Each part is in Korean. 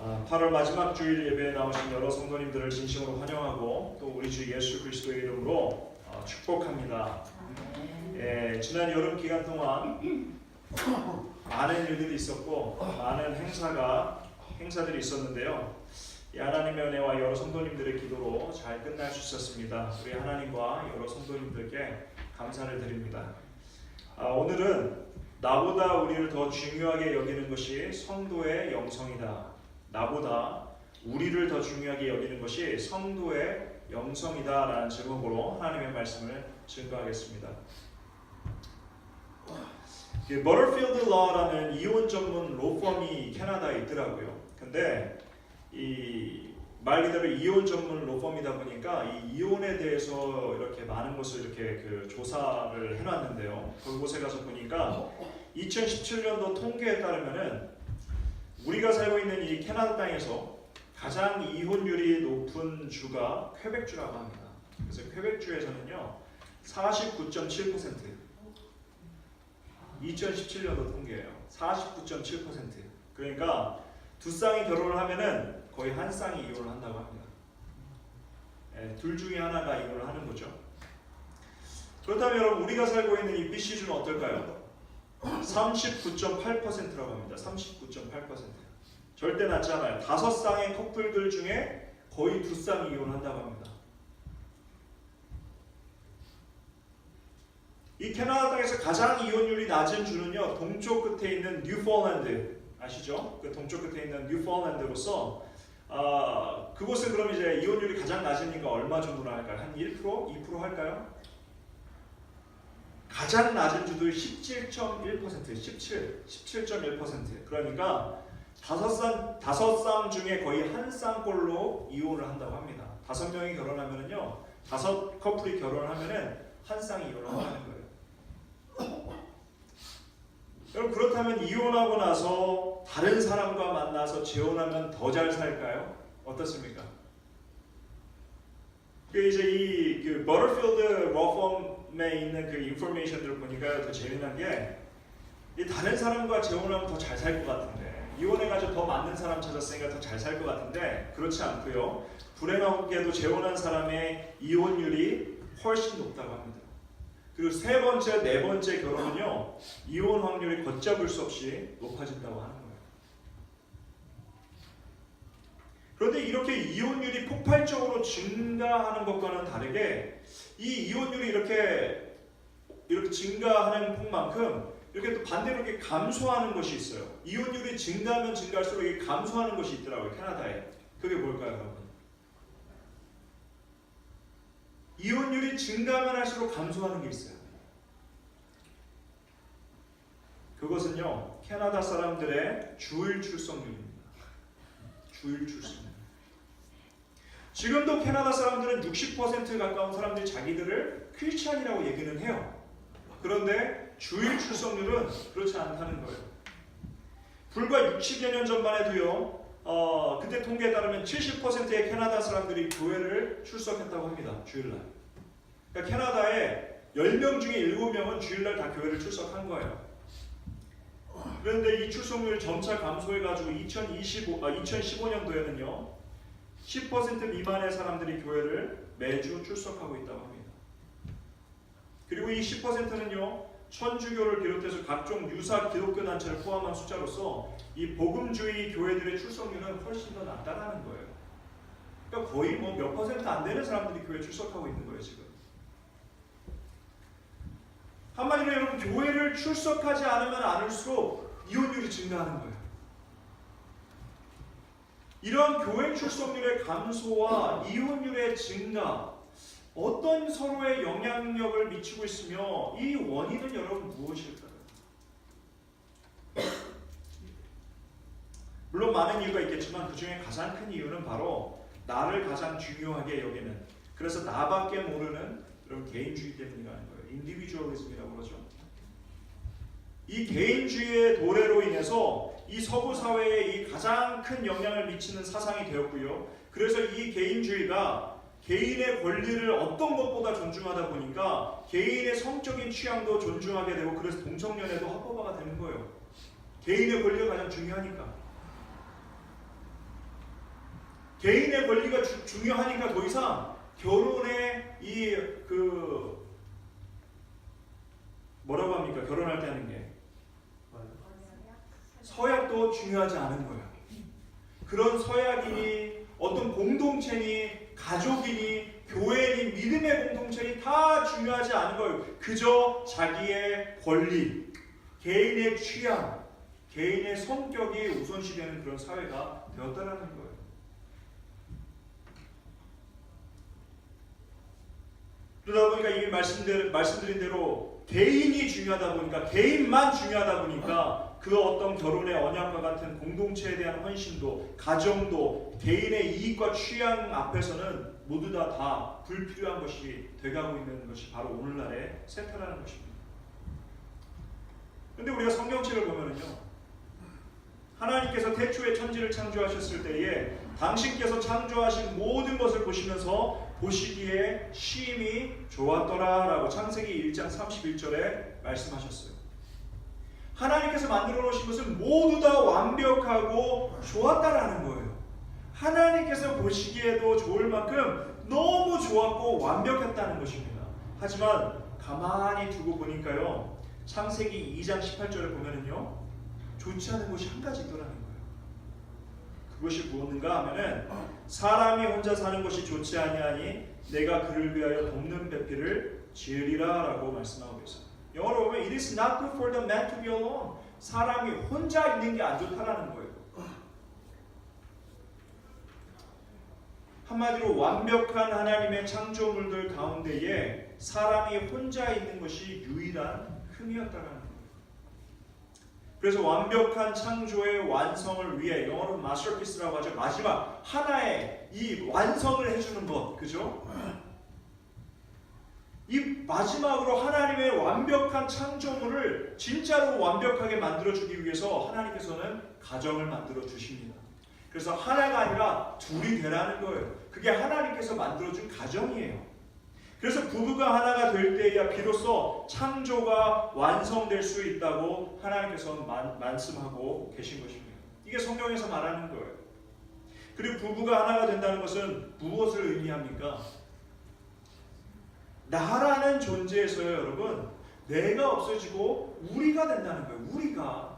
8월 마지막 주일 예배에 나오신 여러 성도님들을 진심으로 환영하고 또 우리 주 예수 그리스도의 이름으로 축복합니다. 지난 여름 기간 동안 많은 일들이 있었고 많은 행사들이 있었는데요. 이 하나님의 은혜와 여러 성도님들의 기도로 잘 끝날 수 있었습니다. 우리 하나님과 여러 성도님들께 감사를 드립니다. 오늘은 나보다 우리를 더 중요하게 여기는 것이 성도의 영성이다. 나보다 우리를 더 중요하게 여기는 것이 성도의 영성이다 라는 제목으로 하나님의 말씀을 증거하겠습니다. 버터필드 러라는 이혼 전문 로펌이 캐나다에 있더라고요. 근데 말 그대로 이혼 전문 로펌이다 보니까 이 이혼에 대해서 이렇게 많은 것을 이렇게 조사를 해놨는데요. 그곳에 가서 보니까 2017년도 통계에 따르면은 우리가 살고 있는 이 캐나다 땅에서 가장 이혼율이 높은 주가 퀘벡주라고 합니다. 그래서 퀘벡주에서는요 49.7%, 2017년도 통계예요. 49.7%. 그러니까 두 쌍이 결혼을 하면은 거의 한 쌍이 이혼을 한다고 합니다. 둘 중에 하나가 이혼을 하는 거죠. 그렇다면 여러분 우리가 살고 있는 이 BC주는 어떨까요? 39.8%라고 합니다. 39.8%. 절대 낮지 않아요. 5쌍의 커플들 중에 거의 2쌍이 이혼한다고 합니다. 이 캐나다 땅에서 가장 이혼율이 낮은 주는요 동쪽 끝에 있는 뉴포랜드 아시죠? 그 동쪽 끝에 있는 뉴포랜드로서 그곳은 그럼 이제 이혼율이 가장 낮으니까 얼마 정도나 할까요? 한 1%? 2% 할까요? 가장 낮은 주도 17.1%, 17.1%. 그러니까 5쌍 중에 거의 한 쌍꼴로 이혼을 한다고 합니다. 5명이 결혼하면은요, 5커플이 결혼을 하면은 한 쌍이 이혼을 한다는 거예요. 여러분 그렇다면 이혼하고 나서 다른 사람과 만나서 재혼하면 더 잘 살까요? 어떻습니까? 이제 이 버터필드 러펌에 있는 그 인포메이션들을 보니까 더 재미난 게 이 다른 사람과 재혼하면 더 잘 살 것 같은데 이혼해가지고 더 맞는 사람 찾았으니까 더 잘 살 것 같은데 그렇지 않고요. 불행하게도 재혼한 사람의 이혼율이 훨씬 높다고 합니다. 그리고 세 번째, 네 번째 결혼은요 이혼 확률이 걷잡을 수 없이 높아진다고 하는 거예요. 그런데 이렇게 이혼율이 폭발적으로 증가하는 것과는 다르게 이 이혼율이 이렇게 증가하는 폭만큼 이렇게 또 반대로 이렇게 감소하는 것이 있어요. 이혼율이 증가하면 증가할수록 이게 감소하는 것이 있더라고요. 캐나다에. 그게 뭘까요, 여러분? 이혼율이 증가하면 할수록 감소하는 게 있어요. 그것은요 캐나다 사람들의 주일 출석률입니다. 주일 출석률. 지금도 캐나다 사람들은 60% 가까운 사람들이 자기들을 크리스찬이라고 얘기는 해요. 그런데 주일 출석률은 그렇지 않다는 거예요. 불과 60여 년 전만 해도요 그때 통계에 따르면 70%의 캐나다 사람들이 교회를 출석했다고 합니다. 주일날. 그러니까 캐나다에 10명 중에 7명은 주일날 다 교회를 출석한 거예요. 그런데 이 출석률이 점차 감소해가지고 2015년도에는요 10% 미만의 사람들이 교회를 매주 출석하고 있다고 합니다. 그리고 이 10%는요 천주교를 비롯해서 각종 유사 기독교 단체를 포함한 숫자로서 이 복음주의 교회들의 출석률은 훨씬 더 낮다라는 거예요. 그러니까 거의 뭐 몇 퍼센트 안 되는 사람들이 교회에 출석하고 있는 거예요 지금. 한마디로 여러분 교회를 출석하지 않으면 않을수록 이혼율이 증가하는 거예요. 이러한 교회 출석률의 감소와 이혼율의 증가 어떤 서로의 영향력을 미치고 있으며 이 원인은 여러분 무엇일까요? 물론 많은 이유가 있겠지만 그 중에 가장 큰 이유는 바로 나를 가장 중요하게 여기는 그래서 나밖에 모르는 그런 개인주의 때문이라는 거예요. 인디비주얼리즘이라고 그러죠. 이 개인주의의 도래로 인해서 이 서구 사회에 이 가장 큰 영향을 미치는 사상이 되었고요. 그래서 이 개인주의가 개인의 권리를 어떤 것보다 존중하다 보니까 개인의 성적인 취향도 존중하게 되고 그래서 동성연애도 합법화가 되는 거예요. 개인의 권리가 가장 중요하니까. 개인의 권리가 중요하니까 더 이상 결혼의 뭐라고 합니까? 결혼할 때 하는 게 서약도 중요하지 않은 거예요. 그런 서약이니 어떤 공동체니 가족이니 교회니 믿음의 공동체니 다 중요하지 않은 거예요. 그저 자기의 권리, 개인의 취향, 개인의 성격이 우선시 되는 그런 사회가 되었다라는 거예요. 그러다 보니까 이미 말씀드린 대로 개인이 중요하다 보니까, 개인만 중요하다 보니까 그 어떤 결혼의 언약과 같은 공동체에 대한 헌신도, 가정도, 개인의 이익과 취향 앞에서는 모두 다 불필요한 것이 돼가고 있는 것이 바로 오늘날의 세태라는 것입니다. 근데 우리가 성경책을 보면은요, 하나님께서 태초에 천지를 창조하셨을 때에 당신께서 창조하신 모든 것을 보시면서 보시기에 심히 좋았더라 라고 창세기 1장 31절에 말씀하셨어요. 하나님께서 만들어 놓으신 것은 모두 다 완벽하고 좋았다라는 거예요. 하나님께서 보시기에도 좋을 만큼 너무 좋았고 완벽했다는 것입니다. 하지만 가만히 두고 보니까요, 창세기 2장 18절을 보면은요, 좋지 않은 것이 한 가지 있더라는 거예요. 그것이 무엇인가 하면은 사람이 혼자 사는 것이 좋지 아니하니 내가 그를 위하여 돕는 배필을 지으리라 라고 말씀하고 계세요. 영어로 보면 It is not good for the man to be alone. 사람이 혼자 있는 게 안 좋다라는 거예요. 한마디로 완벽한 하나님의 창조물들 가운데에 사람이 혼자 있는 것이 유일한 흠이었다라는 거예요. 그래서 완벽한 창조의 완성을 위해, 영어로 마스터피스라고 하죠. 마지막 하나의 이 완성을 해주는 것, 그죠? 이 마지막으로 하나님의 완벽한 창조물을 진짜로 완벽하게 만들어주기 위해서 하나님께서는 가정을 만들어 주십니다. 그래서 하나가 아니라 둘이 되라는 거예요. 그게 하나님께서 만들어준 가정이에요. 그래서 부부가 하나가 될 때야 비로소 창조가 완성될 수 있다고 하나님께서 말씀하고 계신 것입니다. 이게 성경에서 말하는 거예요. 그리고 부부가 하나가 된다는 것은 무엇을 의미합니까? 나라는 존재에서요, 여러분, 내가 없어지고 우리가 된다는 거예요. 우리가.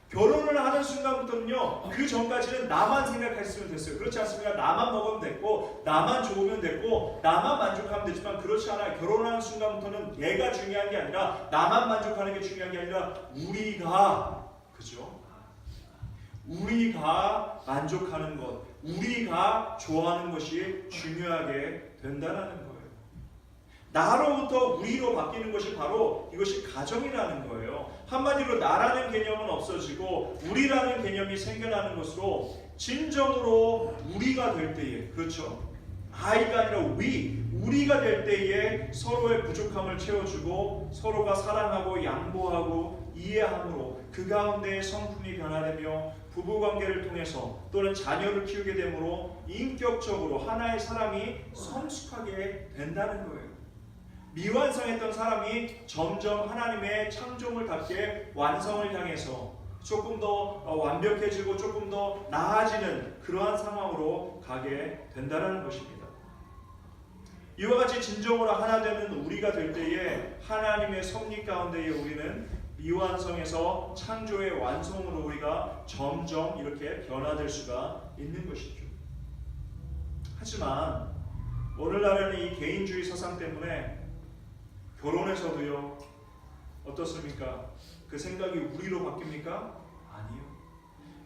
결혼을 하는 순간부터는요, 그 전까지는 나만 생각했으면 됐어요. 그렇지 않습니까? 나만 먹으면 됐고, 나만 좋으면 됐고, 나만 만족하면 됐지만 그렇지 않아요. 결혼하는 순간부터는 얘가 중요한 게 아니라, 나만 만족하는 게 중요한 게 아니라 우리가, 그죠? 우리가 만족하는 것, 우리가 좋아하는 것이 중요하게 된다는 거예요. 나로부터 우리로 바뀌는 것이 바로 이것이 가정이라는 거예요. 한마디로 나라는 개념은 없어지고 우리라는 개념이 생겨나는 것으로 진정으로 우리가 될 때에, 그렇죠? I가 아니라 우리가 될 때에 서로의 부족함을 채워주고 서로가 사랑하고 양보하고 이해함으로 그 가운데 성품이 변화되며 부부관계를 통해서 또는 자녀를 키우게 되므로 인격적으로 하나의 사람이 성숙하게 된다는 거예요. 미완성했던 사람이 점점 하나님의 창조물답게 완성을 향해서 조금 더 완벽해지고 조금 더 나아지는 그러한 상황으로 가게 된다는 것입니다. 이와 같이 진정으로 하나 되는 우리가 될 때에 하나님의 섭리 가운데에 우리는 미완성에서 창조의 완성으로 우리가 점점 이렇게 변화될 수가 있는 것이죠. 하지만 오늘날에는 이 개인주의 사상 때문에 결혼에서도요, 어떻습니까? 그 생각이 우리로 바뀝니까? 아니요.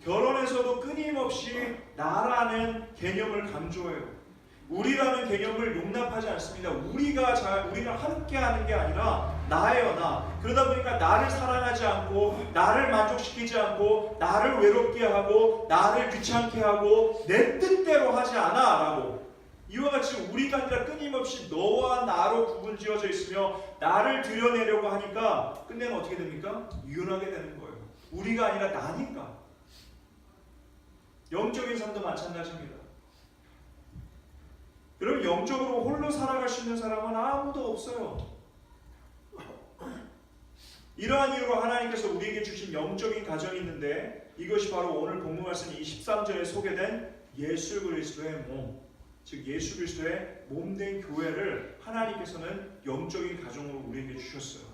결혼에서도 끊임없이 나라는 개념을 강조해요. 우리라는 개념을 용납하지 않습니다. 우리가 함께하는 게 아니라 나예요, 나. 그러다 보니까 나를 사랑하지 않고, 나를 만족시키지 않고, 나를 외롭게 하고, 나를 귀찮게 하고, 내 뜻대로 하지 않아 라고. 이와 같이 우리가 아니라 끊임없이 너와 나로 구분지어져 있으며 나를 드러내려고 하니까 끝내는 어떻게 됩니까? 이혼하게 되는 거예요. 우리가 아니라 나니까. 영적인 삶도 마찬가지입니다. 여러분, 영적으로 홀로 살아갈 수 있는 사람은 아무도 없어요. 이러한 이유로 하나님께서 우리에게 주신 영적인 가정이 있는데 이것이 바로 오늘 본문 말씀 23절에 소개된 예수 그리스도의 몸, 즉 예수 그리스도의 몸된 교회를 하나님께서는 영적인 가정으로 우리에게 주셨어요.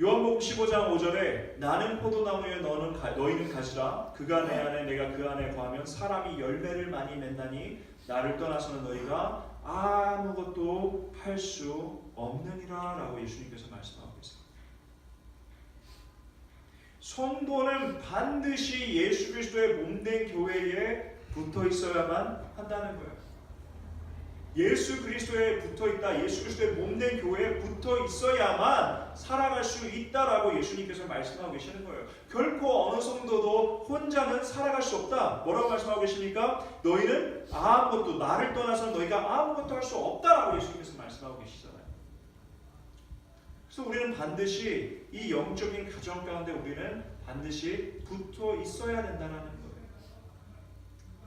요한복음 15장 5절에 나는 포도나무에 너희는 가지라 그가 내 안에 내가 그 안에 거하면 사람이 열매를 많이 맺나니 나를 떠나서는 너희가 아무것도 할 수 없느니라 라고 예수님께서 말씀하고 계세요. 성도는 반드시 예수 그리스도의 몸된 교회에 붙어 있어야만 한다는 거예요. 예수 그리스도에 붙어 있다, 예수 그리스도의 몸된 교회에 붙어 있어야만 살아갈 수 있다라고 예수님께서 말씀하고 계시는 거예요. 결코 어느 성도도 혼자는 살아갈 수 없다. 뭐라고 말씀하고 계십니까? 너희는 아무것도, 나를 떠나서 너희가 아무것도 할 수 없다라고 예수님께서 말씀하고 계시잖아요. 그래서 우리는 반드시 이 영적인 가정 가운데 우리는 반드시 붙어 있어야 된다는 거예요.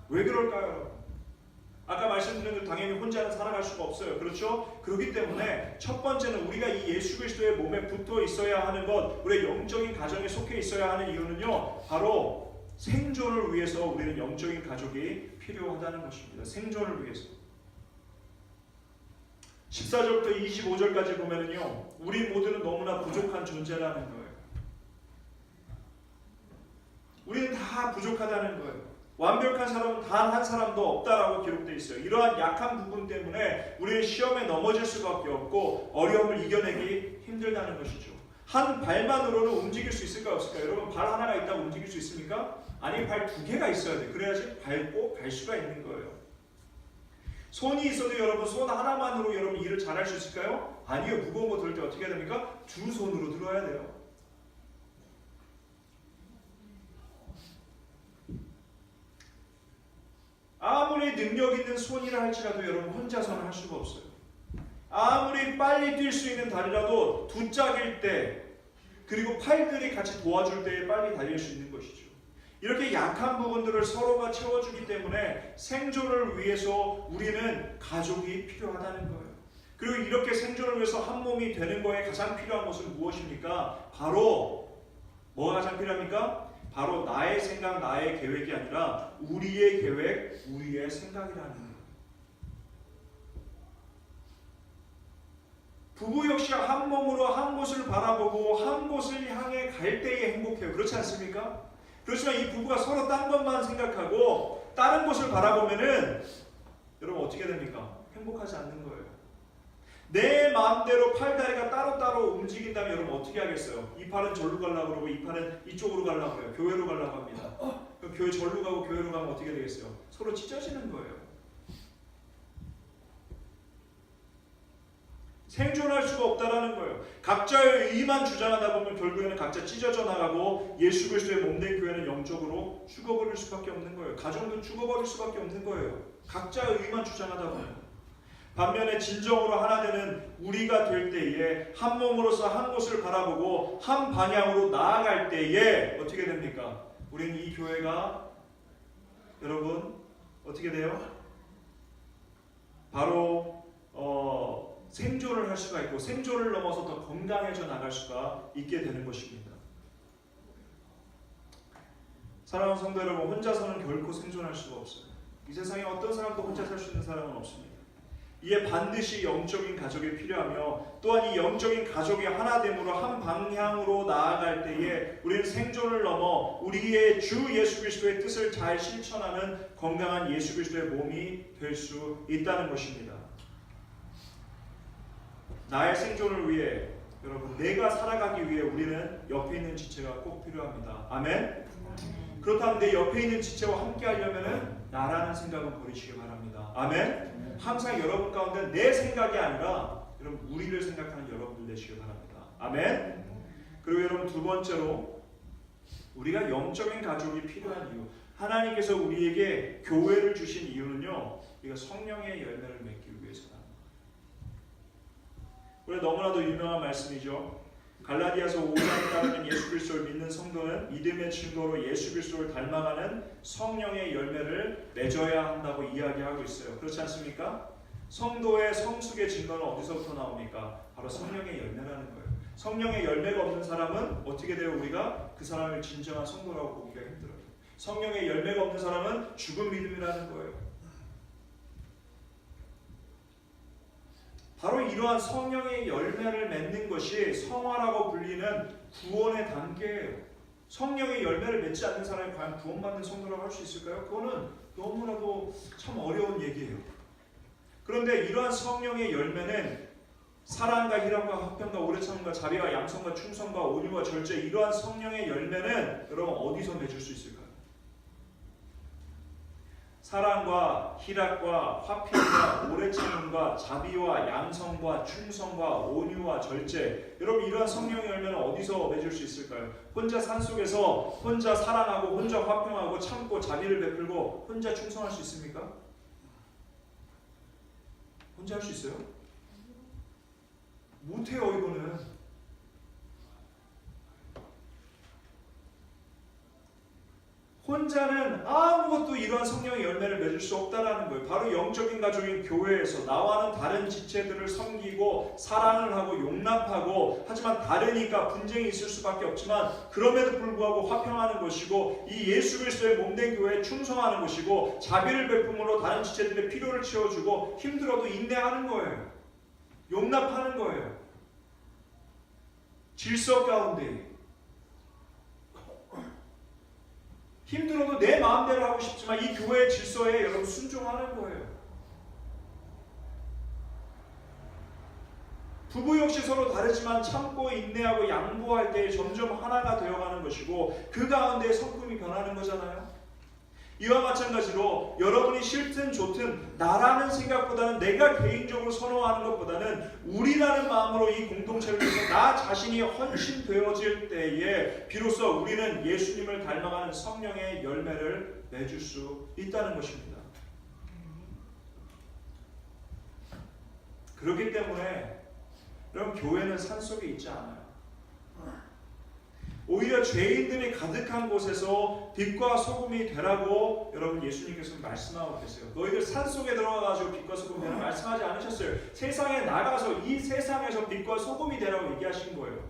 왜 그럴까요? 아까 말씀드린 대로 당연히 혼자는 살아갈 수가 없어요. 그렇죠? 그렇기 때문에 첫 번째는 우리가 이 예수 그리스도의 몸에 붙어 있어야 하는 것, 우리의 영적인 가정에 속해 있어야 하는 이유는요, 바로 생존을 위해서 우리는 영적인 가족이 필요하다는 것입니다. 생존을 위해서. 14절부터 25절까지 보면은요, 우리 모두는 너무나 부족한 존재라는 거예요. 우리는 다 부족하다는 거예요. 완벽한 사람은 단 한 사람도 없다라고 기록되어 있어요. 이러한 약한 부분 때문에 우리는 시험에 넘어질 수밖에 없고 어려움을 이겨내기 힘들다는 것이죠. 한 발만으로는 움직일 수 있을까 없을까? 여러분 발 하나가 있다고 움직일 수 있습니까? 아니 발 두 개가 있어야 돼. 그래야지 밟고 갈 수가 있는 거예요. 손이 있어도 여러분 손 하나만으로 여러분 일을 잘할 수 있을까요? 아니요. 무거운 거 들 때 어떻게 해야 됩니까? 두 손으로 들어야 돼요. 아무리 능력 있는 손이라 할지라도 여러분 혼자서는 할 수가 없어요. 아무리 빨리 뛸 수 있는 다리라도 두 짝일 때 그리고 팔들이 같이 도와줄 때에 빨리 달릴 수 있는 것이죠. 이렇게 약한 부분들을 서로가 채워주기 때문에 생존을 위해서 우리는 가족이 필요하다는 거예요. 그리고 이렇게 생존을 위해서 한 몸이 되는 거에 가장 필요한 것은 무엇입니까? 바로 뭐가 가장 필요합니까? 바로 나의 생각, 나의 계획이 아니라 우리의 계획, 우리의 생각이라는 거예요. 부부 역시 한 몸으로 한 곳을 바라보고 한 곳을 향해 갈 때에 행복해요. 그렇지 않습니까? 그렇지만 이 부부가 서로 딴 것만 생각하고 다른 곳을 바라보면은 여러분 어떻게 됩니까? 행복하지 않는 거예요. 내 마음대로 팔다리가 따로따로 움직인다면 여러분 어떻게 하겠어요? 이 팔은 절로 가려고 그러고 이 팔은 이쪽으로 가려고 그래요. 교회로 가려고 합니다. 그럼 교회 절로 가고 교회로 가면 어떻게 되겠어요? 서로 찢어지는 거예요. 생존할 수가 없다라는 거예요. 각자의 의만 주장하다 보면 결국에는 각자 찢어져 나가고 예수 그리스도의 몸된 교회는 영적으로 죽어버릴 수밖에 없는 거예요. 가정도 죽어버릴 수밖에 없는 거예요. 각자의 의만 주장하다 보면. 반면에 진정으로 하나 되는 우리가 될 때에 한 몸으로서 한 곳을 바라보고 한 방향으로 나아갈 때에 어떻게 됩니까? 우리는 이 교회가 여러분 어떻게 돼요? 바로 생존을 할 수가 있고 생존을 넘어서 더 건강해져 나갈 수가 있게 되는 것입니다. 사랑하는 성도 여러분, 혼자서는 결코 생존할 수가 없어요. 이 세상에 어떤 사람도 혼자 살 수 있는 사람은 없습니다. 이에 반드시 영적인 가족이 필요하며 또한 이 영적인 가족이 하나됨으로 한 방향으로 나아갈 때에 우리는 생존을 넘어 우리의 주 예수 그리스도의 뜻을 잘 실천하는 건강한 예수 그리스도의 몸이 될 수 있다는 것입니다. 나의 생존을 위해 여러분 내가 살아가기 위해 우리는 옆에 있는 지체가 꼭 필요합니다. 아멘? 그렇다면 내 옆에 있는 지체와 함께 하려면 나라는 생각은 버리시기 바랍니다. 아멘? 항상 여러분 가운데 내 생각이 아니라 여러분 우리를 생각하는 여러분들 되시기 바랍니다. 아멘? 그리고 여러분 두 번째로 우리가 영적인 가족이 필요한 이유, 하나님께서 우리에게 교회를 주신 이유는요, 우리가 성령의 열매를 맺기 위해서다. 우리 너무나도 유명한 말씀이죠. 갈라디아서 5장에 따르는 예수 그리스도를 믿는 성도는 믿음의 증거로 예수 그리스도를 닮아가는 성령의 열매를 맺어야 한다고 이야기하고 있어요. 그렇지 않습니까? 성도의 성숙의 증거는 어디서부터 나옵니까? 바로 성령의 열매라는 거예요. 성령의 열매가 없는 사람은 어떻게 돼요? 우리가 그 사람을 진정한 성도라고 보기가 힘들어요. 성령의 열매가 없는 사람은 죽은 믿음이라는 거예요. 바로 이러한 성령의 열매를 맺는 것이 성화라고 불리는 구원의 단계예요. 성령의 열매를 맺지 않는 사람이 과연 구원받는 성도라고 할 수 있을까요? 그거는 너무나도 참 어려운 얘기예요. 그런데 이러한 성령의 열매는 사랑과 희락과 화평과 오래 참음과 자비와 양성과 충성과 온유와 절제, 이러한 성령의 열매는 여러분 어디서 맺을 수 있을까요? 사랑과 희락과 화평과 오래 참음과 자비와 양성과 충성과 온유와 절제, 여러분 이러한 성령의 열매는 어디서 맺을 수 있을까요? 혼자 산속에서 혼자 사랑하고 혼자 화평하고 참고 자비를 베풀고 혼자 충성할 수 있습니까? 혼자 할 수 있어요? 못해요. 이거는 혼자는 아무것도 이러한 성령의 열매를 맺을 수 없다라는 거예요. 바로 영적인 가족인 교회에서 나와는 다른 지체들을 섬기고 사랑을 하고 용납하고, 하지만 다르니까 분쟁이 있을 수밖에 없지만 그럼에도 불구하고 화평하는 것이고, 이 예수 그리스도의 몸된 교회에 충성하는 것이고, 자비를 베품으로 다른 지체들의 필요를 채워주고, 힘들어도 인내하는 거예요. 용납하는 거예요. 질서 가운데 힘들어도 내 마음대로 하고 싶지만 이 교회의 질서에 여러분 순종하는 거예요. 부부 역시 서로 다르지만 참고 인내하고 양보할 때 점점 하나가 되어가는 것이고, 그 가운데 성품이 변하는 거잖아요. 이와 마찬가지로 여러분이 싫든 좋든 나라는 생각보다는, 내가 개인적으로 선호하는 것보다는 우리라는 마음으로 이 공동체를 위해서 나 자신이 헌신되어질 때에 비로소 우리는 예수님을 닮아가는 성령의 열매를 맺을 수 있다는 것입니다. 그렇기 때문에 여러분, 교회는 산속에 있지 않아요. 오히려 죄인들이 가득한 곳에서 빛과 소금이 되라고 여러분 예수님께서 말씀하고 계세요. 너희들 산속에 들어가가지고 빛과 소금이 되라 말씀하지 않으셨어요. 세상에 나가서 이 세상에서 빛과 소금이 되라고 얘기하신 거예요.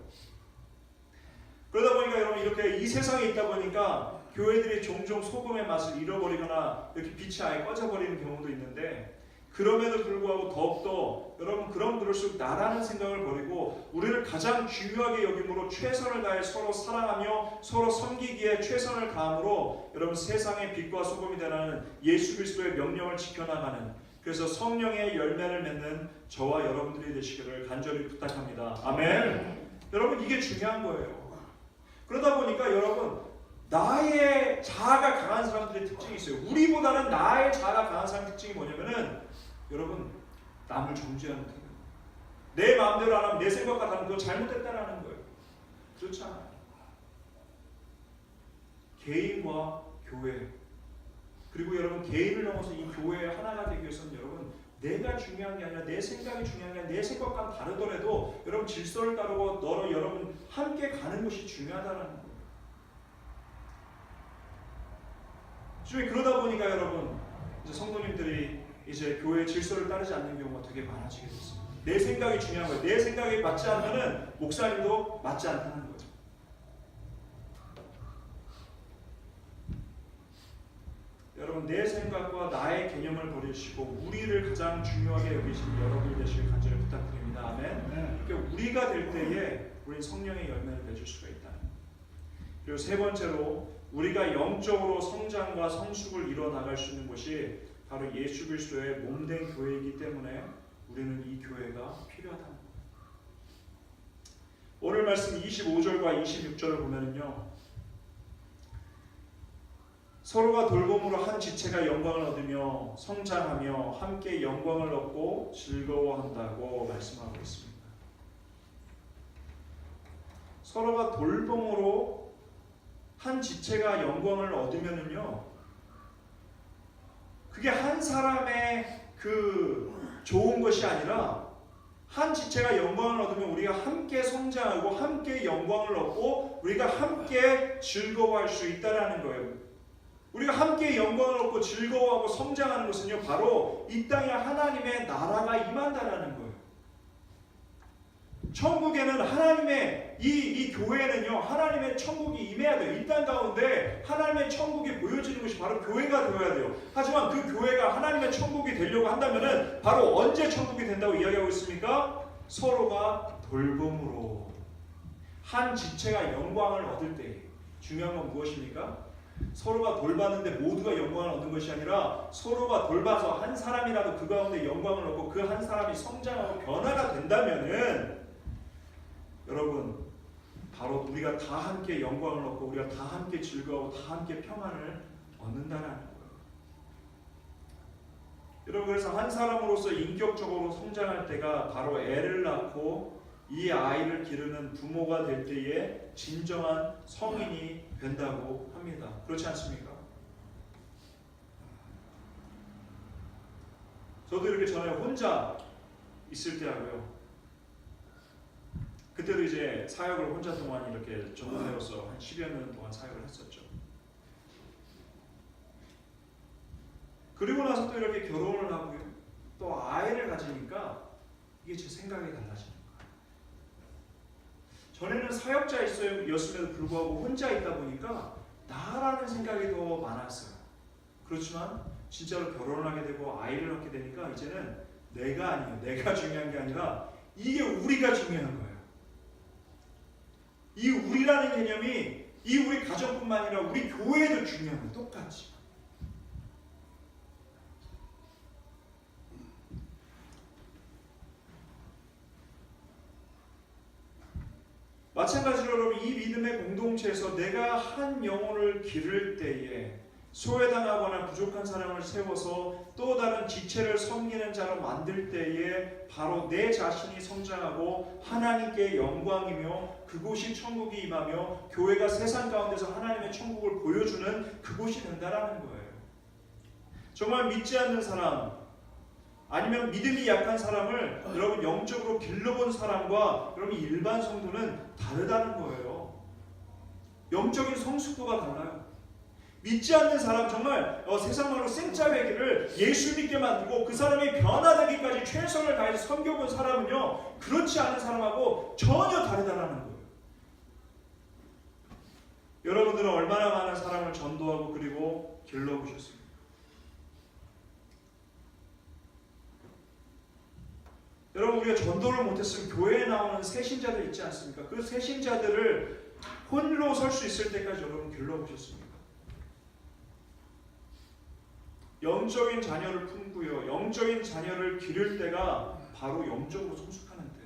그러다 보니까 여러분, 이렇게 이 세상에 있다 보니까 교회들이 종종 소금의 맛을 잃어버리거나 이렇게 빛이 아예 꺼져버리는 경우도 있는데, 그럼에도 불구하고 더욱더 여러분, 그럴수록 나라는 생각을 버리고 우리를 가장 중요하게 여김으로 최선을 다해 서로 사랑하며 서로 섬기기에 최선을 다함으로 여러분 세상의 빛과 소금이 되라는 예수 그리스도의 명령을 지켜나가는, 그래서 성령의 열매를 맺는 저와 여러분들이 되시기를 간절히 부탁합니다. 아멘. 여러분, 이게 중요한 거예요. 그러다 보니까 여러분, 나의 자아가 강한 사람들의 특징이 있어요. 우리보다는 나의 자아가 강한 사람의 특징이 뭐냐면은, 여러분, 남을 정죄하는 거예요. 내 마음대로 안 하면, 내 생각과 다르면 그거 잘못됐다라는 거예요. 그렇지 않아요. 개인과 교회, 그리고 여러분 개인을 넘어서 이 교회의 하나가 되기 위해서는 여러분, 내가 중요한 게 아니라 내 생각이 중요한 게 아니라, 내 생각과 다르더라도 여러분 질서를 따르고 여러분 함께 가는 것이 중요하다는 거예요. 그러다 보니까 여러분, 이제 성도님들이 이제 교회의 질서를 따르지 않는 경우가 되게 많아지게 됐습니다. 내 생각이 중요한 거예요. 내 생각이 맞지 않으면 목사님도 맞지 않다는 거죠. 여러분, 내 생각과 나의 개념을 버리시고 우리를 가장 중요하게 여기시는 여러분이 되시길 간절히 부탁드립니다. 아멘. 그러니까 우리가 될 때에 우리는 성령의 열매를 맺을 수가 있다. 그리고 세 번째로, 우리가 영적으로 성장과 성숙을 이뤄 나갈 수 있는 것이 바로 예수 그리스도의 몸된 교회이기 때문에 우리는 이 교회가 필요하다는 거예요. 오늘 말씀 25절과 26절을 보면은요, 서로가 돌봄으로 한 지체가 영광을 얻으며 성장하며 함께 영광을 얻고 즐거워한다고 말씀하고 있습니다. 서로가 돌봄으로 한 지체가 영광을 얻으면은요, 그게 한 사람의 그 좋은 것이 아니라, 한 지체가 영광을 얻으면 우리가 함께 성장하고 함께 영광을 얻고 우리가 함께 즐거워할 수 있다라는 거예요. 우리가 함께 영광을 얻고 즐거워하고 성장하는 것은요, 바로 이 땅에 하나님의 나라가 임한다라는 거예요. 천국에는 하나님의 이 교회는요, 하나님의 천국이 임해야 돼요. 이 땅 가운데 하나님의 천국이 보여지는 것이 바로 교회가 되어야 돼요. 하지만 그 교회가 하나님의 천국이 되려고 한다면은 바로 언제 천국이 된다고 이야기하고 있습니까? 서로가 돌봄으로 한 지체가 영광을 얻을 때. 중요한 건 무엇입니까? 서로가 돌봤는데 모두가 영광을 얻는 것이 아니라 서로가 돌봐서 한 사람이라도 그 가운데 영광을 얻고 그 한 사람이 성장하고 변화가 된다면은 여러분 바로 우리가 다 함께 영광을 얻고 우리가 다 함께 즐거워하고 다 함께 평안을 얻는다는 거예요. 여러분 그래서 한 사람으로서 인격적으로 성장할 때가 바로 애를 낳고 이 아이를 기르는 부모가 될 때에 진정한 성인이 된다고 합니다. 그렇지 않습니까? 저도 이렇게 전에 혼자 있을 때 하고요. 그때도 이제 사역을 혼자 동안 이렇게 전문으로서 한 10여 년 동안 사역을 했었죠. 그리고 나서 또 이렇게 결혼을 하고요. 또 아이를 가지니까 이게 제 생각이 달라집니다. 전에는 사역자였음에도 불구하고 혼자 있다 보니까 나라는 생각이 더 많았어요. 그렇지만 진짜로 결혼을 하게 되고 아이를 낳게 되니까 이제는 내가 아니에요. 내가 중요한 게 아니라 이게 우리가 중요한 거예요. 이 우리라는 개념이 이 우리 가정뿐만 아니라 우리 교회에도 중요한 거예요. 똑같이. 마찬가지로 여러분 이 믿음의 공동체에서 내가 한 영혼을 기를 때에 소외당하거나 부족한 사람을 세워서 또 다른 지체를 섬기는 자로 만들 때에 바로 내 자신이 성장하고 하나님께 영광이며 그곳이 천국이 임하며 교회가 세상 가운데서 하나님의 천국을 보여주는 그곳이 된다라는 거예요. 정말 믿지 않는 사람 아니면 믿음이 약한 사람을 여러분 영적으로 길러본 사람과 여러분 일반 성도는 다르다는 거예요. 영적인 성숙도가 달라요. 믿지 않는 사람 정말 세상 말로 생짜배기를 예수 믿게 만들고 그 사람이 변화되기까지 최선을 다해서 섬겨본 사람은요 그렇지 않은 사람하고 전혀 다르다는 거예요. 여러분들은 얼마나 많은 사람을 전도하고 그리고 길러보셨습니까? 여러분 우리가 전도를 못했으면 교회에 나오는 새신자들 있지 않습니까? 그 새신자들을 홀로 설 수 있을 때까지 여러분 길러보셨습니까? 영적인 자녀를 품고요. 영적인 자녀를 기를 때가 바로 영적으로 성숙하는 때.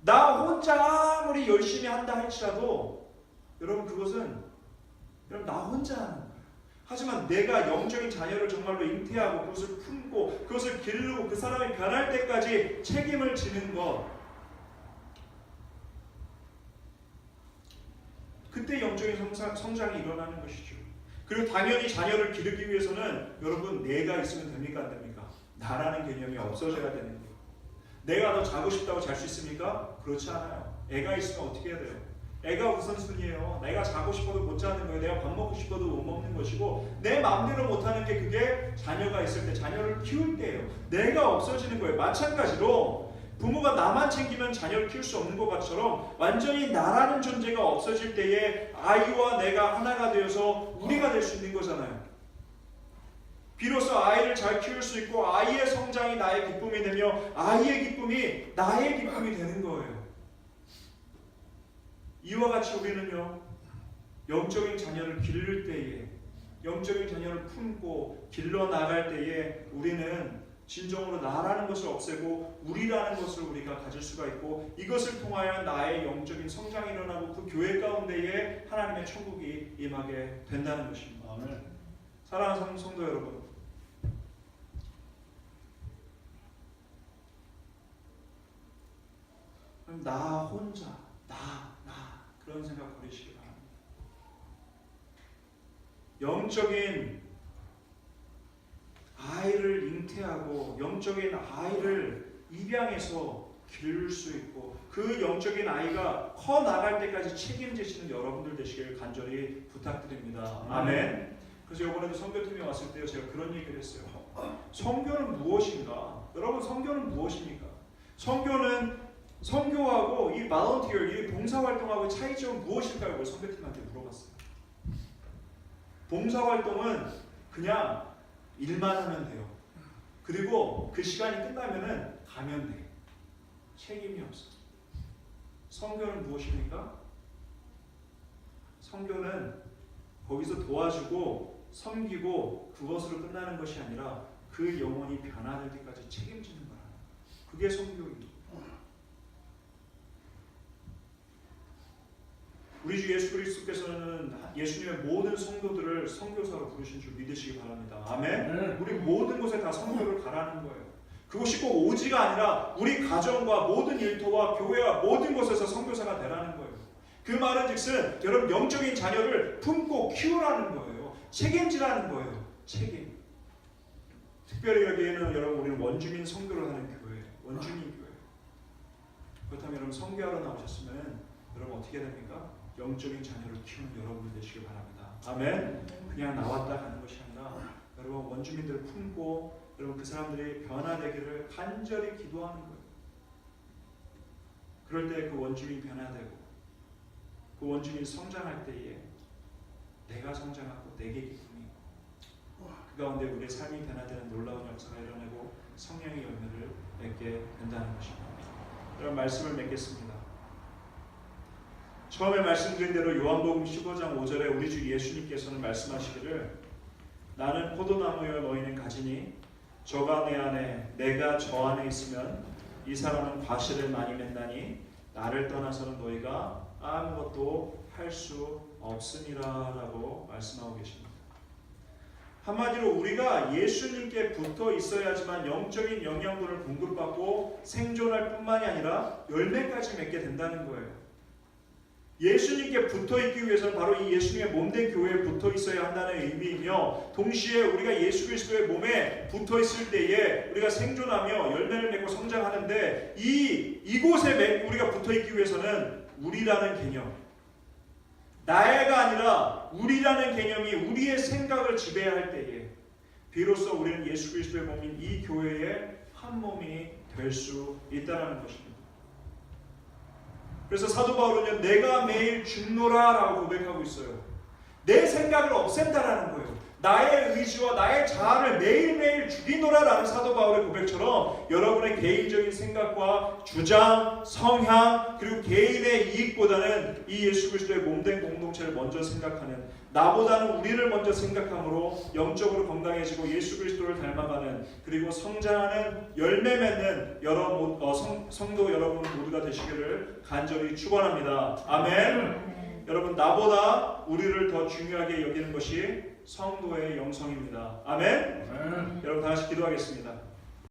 나 혼자 아무리 열심히 한다 할지라도 여러분 그것은 여러분 나 혼자 하는 거예요. 하지만 내가 영적인 자녀를 정말로 잉태하고 그것을 품고 그것을 기르고 그 사람이 변할 때까지 책임을 지는 것 그때 영적인 성장이 일어나는 것이죠. 그리고 당연히 자녀를 기르기 위해서는 여러분 내가 있으면 됩니까? 안 됩니까? 나라는 개념이 없어져야 되는 거예요. 내가 더 자고 싶다고 잘 수 있습니까? 그렇지 않아요. 애가 있으면 어떻게 해야 돼요? 애가 우선순위예요. 내가 자고 싶어도 못 자는 거예요. 내가 밥 먹고 싶어도 못 먹는 것이고 내 마음대로 못하는 게 그게 자녀가 있을 때 자녀를 키울 때예요. 내가 없어지는 거예요. 마찬가지로 부모가 나만 챙기면 자녀를 키울 수 없는 것처럼 완전히 나라는 존재가 없어질 때에 아이와 내가 하나가 되어서 우리가 될 수 있는 거잖아요. 비로소 아이를 잘 키울 수 있고 아이의 성장이 나의 기쁨이 되며 아이의 기쁨이 나의 기쁨이 되는 거예요. 이와 같이 우리는요 영적인 자녀를 기를 때에 영적인 자녀를 품고 길러 나갈 때에 우리는 진정으로 나라는 것을 없애고 우리라는 것을 우리가 가질 수가 있고 이것을 통하여 나의 영적인 성장이 일어나고 그 교회 가운데에 하나님의 천국이 임하게 된다는 것입니다. 아멘. 사랑하는 성도 여러분, 나 혼자 나 그런 생각 버리시기 바랍니다. 영적인 아이를 잉태하고 영적인 아이를 입양해서 기를 수 있고 그 영적인 아이가 커 나갈 때까지 책임지시는 여러분들 되시길 간절히 부탁드립니다. 아멘. 그래서 이번에도 선교팀에 왔을 때 제가 그런 얘기를 했어요. 선교는 무엇인가? 여러분 선교는 무엇입니까? 선교하고 이 volunteer, 이 봉사활동하고 차이점은 무엇일까요? 선교팀한테 물어봤어요. 봉사활동은 그냥 일만 하면 돼요. 그리고 그 시간이 끝나면은 가면 돼. 책임이 없어. 선교는 무엇입니까? 선교는 거기서 도와주고 섬기고 그것으로 끝나는 것이 아니라 그 영혼이 변화될 때까지 책임지는 거라. 그게 선교입니다. 우리 주 예수 그리스도께서는 예수님의 모든 성도들을 선교사로 부르신 줄 믿으시기 바랍니다. 아멘. 우리 모든 곳에 다 선교를 가라는 거예요. 그것이 꼭 오지가 아니라 우리 가정과 모든 일터와 교회와 모든 곳에서 선교사가 되라는 거예요. 그 말은즉슨 여러분 영적인 자녀를 품고 키우라는 거예요. 책임지라는 거예요. 책임. 특별히 여기에는 여러분 우리는 원주민 선교를 하는 교회, 원주민 교회. 그렇다면 여러분 선교하러 나오셨으면 여러분 어떻게 됩니까? 영적인 자녀를 키우는 여러분이 되시길 바랍니다. 아멘. 그냥 나왔다 가는 것이 아니라 여러분 원주민들을 품고 여러분 그 사람들이 변화되기를 간절히 기도하는 거예요. 그럴 때 그 원주민이 변화되고 그 원주민이 성장할 때에 내가 성장하고 내게 기쁨이 있고 그 가운데 우리의 삶이 변화되는 놀라운 역사가 일어나고 성령의 열매를 맺게 된다는 것입니다. 여러분 말씀을 맺겠습니다. 처음에 말씀드린 대로 요한복음 15장 5절에 우리 주 예수님께서는 말씀하시기를 나는 포도나무여 너희는 가지니 저가 내 안에 내가 저 안에 있으면 이 사람은 과실을 많이 맺나니 나를 떠나서는 너희가 아무것도 할 수 없으니라라고 말씀하고 계십니다. 한마디로 우리가 예수님께 붙어 있어야지만 영적인 영양분을 공급받고 생존할 뿐만이 아니라 열매까지 맺게 된다는 거예요. 예수님께 붙어있기 위해서는 바로 이 예수님의 몸된 교회에 붙어 있어야 한다는 의미이며 동시에 우리가 예수 그리스도의 몸에 붙어 있을 때에 우리가 생존하며 열매를 맺고 성장하는데 이곳에 우리가 붙어 있기 위해서는 우리라는 개념, 나애가 아니라 우리라는 개념이 우리의 생각을 지배할 때에 비로소 우리는 예수 그리스도의 몸인 이 교회의 한 몸이 될 수 있다는 것입니다. 그래서 사도 바울은 내가 매일 죽노라 라고 고백하고 있어요. 내 생각을 없앤다라는 거예요. 나의 의지와 나의 자아를 매일매일 죽이노라 라는 사도 바울의 고백처럼 여러분의 개인적인 생각과 주장, 성향 그리고 개인의 이익보다는 이 예수 그리스도의 몸된 공동체를 먼저 생각하는 나보다는 우리를 먼저 생각함으로 영적으로 건강해지고 예수 그리스도를 닮아가는 그리고 성장하는 열매 맺는 성도 여러분 모두가 되시기를 간절히 축원합니다. 아멘. 여러분 나보다 우리를 더 중요하게 여기는 것이 성도의 영성입니다. 아멘. 여러분 다 같이 기도하겠습니다.